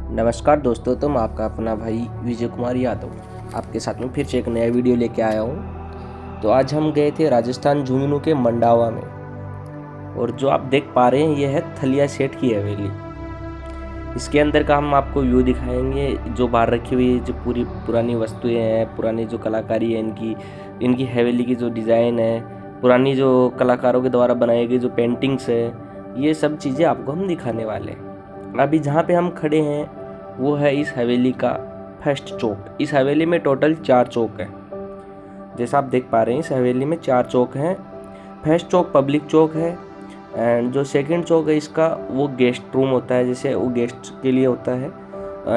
नमस्कार दोस्तों, तो मैं आपका अपना भाई विजय कुमार यादव आपके साथ में फिर से एक नया वीडियो लेके आया हूँ। तो आज हम गए थे राजस्थान झुंझुनू के मंडावा में, और जो आप देख पा रहे हैं ये है थलिया सेठ की हवेली। इसके अंदर का हम आपको व्यू दिखाएंगे। जो बाहर रखी हुई जो पूरी पुरानी वस्तुएं हैं, पुरानी जो कलाकारी है इनकी हवेली की जो डिज़ाइन है, पुरानी जो कलाकारों के द्वारा बनाई गई जो पेंटिंग्स है, ये सब चीज़ें आपको हम दिखाने वाले हैं। अभी जहाँ पे हम खड़े हैं वो है इस हवेली का फर्स्ट चौक। इस हवेली में टोटल 4 चौक हैं। जैसा आप देख पा रहे हैं इस हवेली में 4 चौक हैं। फर्स्ट चौक पब्लिक चौक है, एंड जो सेकंड चौक है इसका वो गेस्ट रूम होता है, जैसे वो गेस्ट के लिए होता है।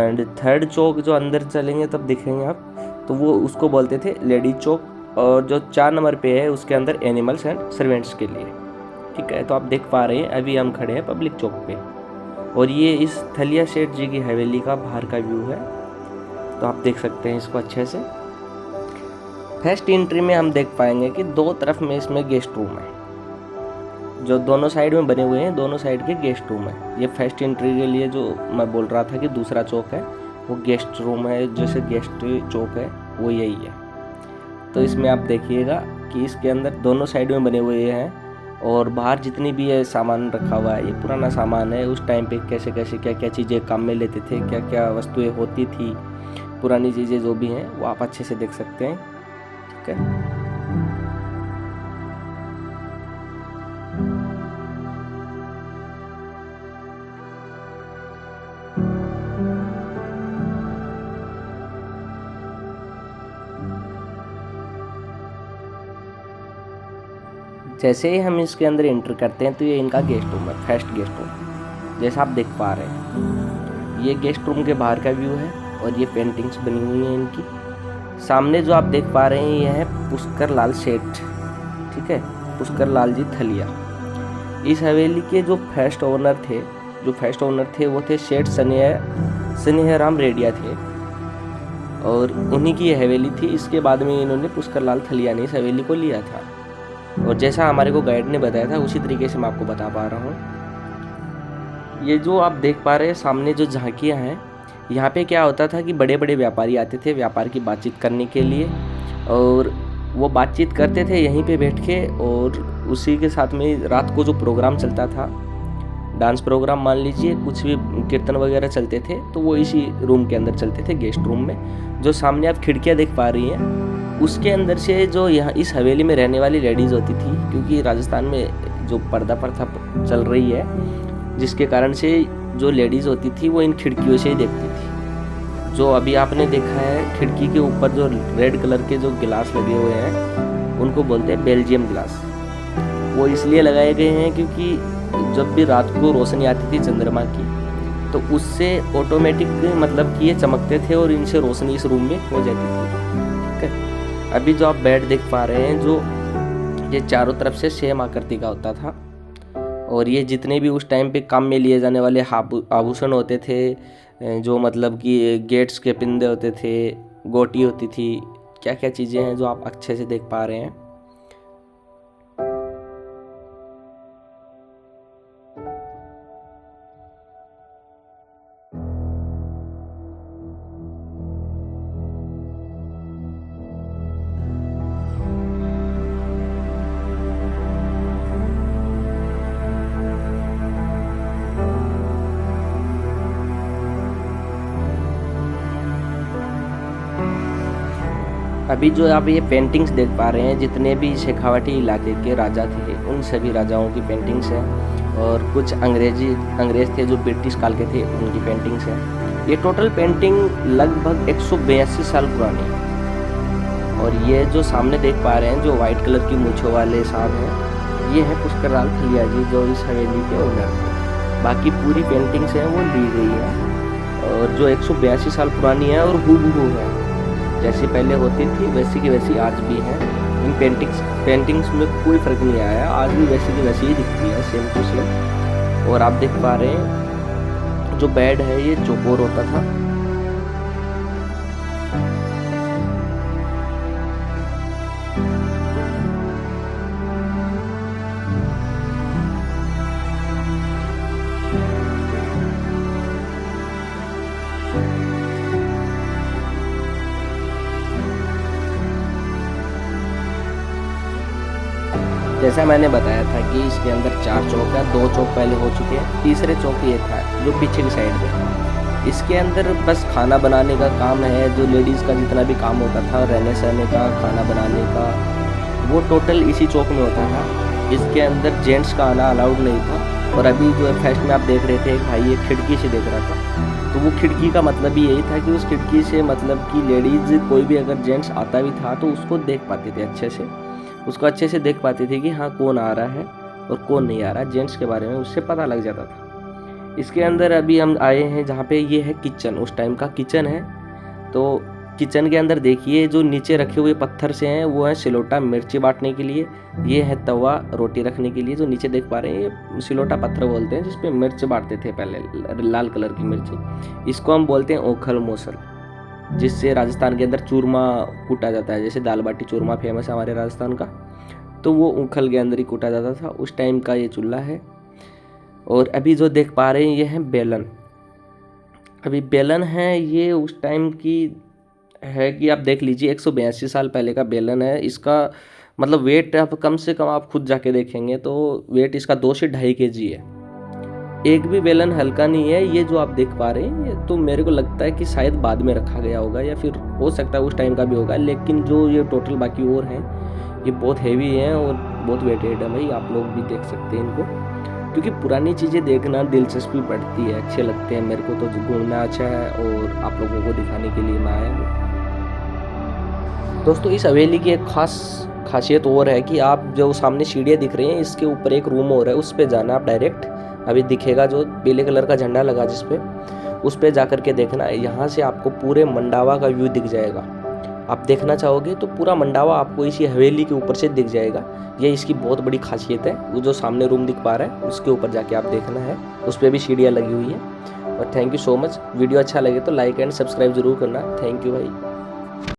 एंड थर्ड चौक जो अंदर चलेंगे तब दिखेंगे आप, तो वो उसको बोलते थे लेडीज चौक। और जो 4 नंबर पे है उसके अंदर एनिमल्स एंड सर्वेंट्स के लिए। ठीक है, तो आप देख पा रहे हैं अभी हम खड़े हैं पब्लिक चौक पे, और ये इस थलिया सेठ जी की हवेली का बाहर का व्यू है। तो आप देख सकते हैं इसको अच्छे से। फर्स्ट एंट्री में हम देख पाएंगे कि 2 तरफ में इसमें गेस्ट रूम है, जो दोनों साइड में बने हुए हैं, दोनों साइड के गेस्ट रूम है। ये फर्स्ट एंट्री के लिए जो मैं बोल रहा था कि दूसरा चौक है वो गेस्ट रूम है, जैसे गेस्ट चौक है वो यही है। तो इसमें आप देखिएगा कि इसके अंदर दोनों साइड में बने हुए हैं, और बाहर जितनी भी है सामान रखा हुआ है, ये पुराना सामान है। उस टाइम पे कैसे कैसे क्या क्या चीज़ें काम में लेते थे, क्या क्या वस्तुएं होती थी, पुरानी चीज़ें जो भी हैं वो आप अच्छे से देख सकते हैं। ठीक है, जैसे ही हम इसके अंदर एंटर करते हैं तो ये इनका गेस्ट रूम है, फर्स्ट गेस्ट रूम। जैसा आप देख पा रहे हैं ये गेस्ट रूम के बाहर का व्यू है, और ये पेंटिंग्स बनी हुई हैं इनकी। सामने जो आप देख पा रहे हैं ये है पुष्कर लाल सेठ। ठीक है, पुष्कर लाल जी थलिया। इस हवेली के जो फर्स्ट ओनर थे वो थे सेठ स्नेहराम रेडिया थे, और उन्हीं की ये हवेली थी। इसके बाद में इन्होंने पुष्कर लाल थलिया ने इस हवेली को लिया था, और जैसा हमारे को गाइड ने बताया था उसी तरीके से मैं आपको बता पा रहा हूँ। ये जो आप देख पा रहे हैं सामने जो झांकियाँ हैं, यहाँ पे क्या होता था कि बड़े बड़े व्यापारी आते थे व्यापार की बातचीत करने के लिए, और वो बातचीत करते थे यहीं पे बैठ के। और उसी के साथ में रात को जो प्रोग्राम चलता था, डांस प्रोग्राम मान लीजिए, कुछ भी कीर्तन वगैरह चलते थे, तो वो इसी रूम के अंदर चलते थे, गेस्ट रूम में। जो सामने आप खिड़कियाँ देख पा रही हैं उसके अंदर से जो यहाँ इस हवेली में रहने वाली लेडीज़ होती थी, क्योंकि राजस्थान में जो पर्दा प्रथा चल रही है, जिसके कारण से जो लेडीज़ होती थी वो इन खिड़कियों से ही देखती थी। जो अभी आपने देखा है खिड़की के ऊपर जो रेड कलर के जो गिलास लगे हुए हैं उनको बोलते हैं बेल्जियम ग्लास। वो इसलिए लगाए गए हैं क्योंकि जब भी रात को रोशनी आती थी चंद्रमा की, तो उससे ऑटोमेटिक मतलब कि ये चमकते थे और इनसे रोशनी इस रूम में हो जाती थी। ठीक है, अभी जो आप बेड देख पा रहे हैं, जो ये चारों तरफ से सेम आकृति का होता था, और ये जितने भी उस टाइम पे काम में लिए जाने वाले आभूषण होते थे, जो मतलब कि गेट्स के पिंदे होते थे, गोटी होती थी, क्या क्या चीज़ें हैं जो आप अच्छे से देख पा रहे हैं। अभी जो आप ये पेंटिंग्स देख पा रहे हैं, जितने भी शेखावटी इलाके के राजा थे उन सभी राजाओं की पेंटिंग्स हैं, और कुछ अंग्रेज थे जो ब्रिटिश काल के थे, उनकी पेंटिंग्स हैं। ये टोटल पेंटिंग लगभग 182 साल पुरानी है। और ये जो सामने देख पा रहे हैं जो वाइट कलर की मूंछों वाले साहब हैं, ये है पुष्कर लाल थलिया जी, जो इस हवेली के ओनर थे। बाकी पूरी पेंटिंग्स हैं वो ली गई है, और जो 182 साल पुरानी है और हूबहू है, जैसी पहले होती थी वैसी की वैसी आज भी है। इन पेंटिंग्स में कोई फ़र्क नहीं आया, आज भी वैसी की वैसी ही दिखती है, सेम टू सेम। और आप देख पा रहे हैं जो बेड है ये चौकोर होता था, जैसा मैंने बताया था कि इसके अंदर 4 चौक हैं, 2 चौक पहले हो चुके हैं, तीसरे चौक ये था जो पीछे की साइड में। इसके अंदर बस खाना बनाने का काम है, जो लेडीज़ का जितना भी काम होता था रहने सहने का, खाना बनाने का, वो टोटल इसी चौक में होता था। इसके अंदर जेंट्स का आना अलाउड नहीं था। और अभी जो फेस्ट में आप देख रहे थे, एक भाई एक खिड़की से देख रहा था, तो वो खिड़की का मतलब भी यही था कि उस खिड़की से मतलब कि लेडीज़ कोई भी अगर जेंट्स आता भी था तो उसको देख पाते थे अच्छे से, उसको अच्छे से देख पाते थे कि हाँ कौन आ रहा है और कौन नहीं आ रहा है, जेंट्स के बारे में उससे पता लग जाता था। इसके अंदर अभी हम आए हैं जहाँ पे ये है किचन, उस टाइम का किचन है। तो किचन के अंदर देखिए जो नीचे रखे हुए पत्थर से हैं वो है सिलोटा मिर्ची बांटने के लिए, ये है तवा रोटी रखने के लिए। जो नीचे देख पा रहे हैं ये सिलोटा पत्थर बोलते हैं, जिसपे मिर्च बांटते थे पहले, लाल कलर की मिर्ची। इसको हम बोलते हैं ओखल मोसल, जिससे राजस्थान के अंदर चूरमा कूटा जाता है। जैसे दाल बाटी चूरमा फेमस है हमारे राजस्थान का, तो वो उखल के अंदर ही कूटा जाता था। उस टाइम का ये चूल्हा है। और अभी जो देख पा रहे हैं ये है बेलन। अभी बेलन है, ये उस टाइम की है कि आप देख लीजिए 182 साल पहले का बेलन है। इसका मतलब वेट आप कम से कम आप खुद जाके देखेंगे तो वेट इसका 2 से 2.5 kg है। एक भी बेलन हल्का नहीं है। ये जो आप देख पा रहे हैं ये तो मेरे को लगता है कि शायद बाद में रखा गया होगा या फिर हो सकता है उस टाइम का भी होगा, लेकिन जो ये टोटल बाकी और हैं ये बहुत हैवी हैं और बहुत वेटेड है भाई। आप लोग भी देख सकते हैं इनको, क्योंकि पुरानी चीज़ें देखना दिलचस्पी बढ़ती है, अच्छे लगते हैं। मेरे को तो घूमना अच्छा है और आप लोगों को दिखाने के लिए मैं आया हूँ। दोस्तों इस हवेली की एक खासियत और है कि आप जो सामने सीढ़ियाँ दिख रही हैं इसके ऊपर एक रूम और है, उस पर जाना आप डायरेक्ट। अभी दिखेगा जो पीले कलर का झंडा लगा जिस पे, उस पर जा कर के देखना। यहाँ से आपको पूरे मंडावा का व्यू दिख जाएगा। आप देखना चाहोगे तो पूरा मंडावा आपको इसी हवेली के ऊपर से दिख जाएगा। ये इसकी बहुत बड़ी खासियत है। वो जो सामने रूम दिख पा रहा है उसके ऊपर जाके आप देखना है, उस पर भी सीढ़ियाँ लगी हुई है। और thank you so much. Video अच्छा लगे तो लाइक एंड सब्सक्राइब जरूर करना। थैंक यू भाई।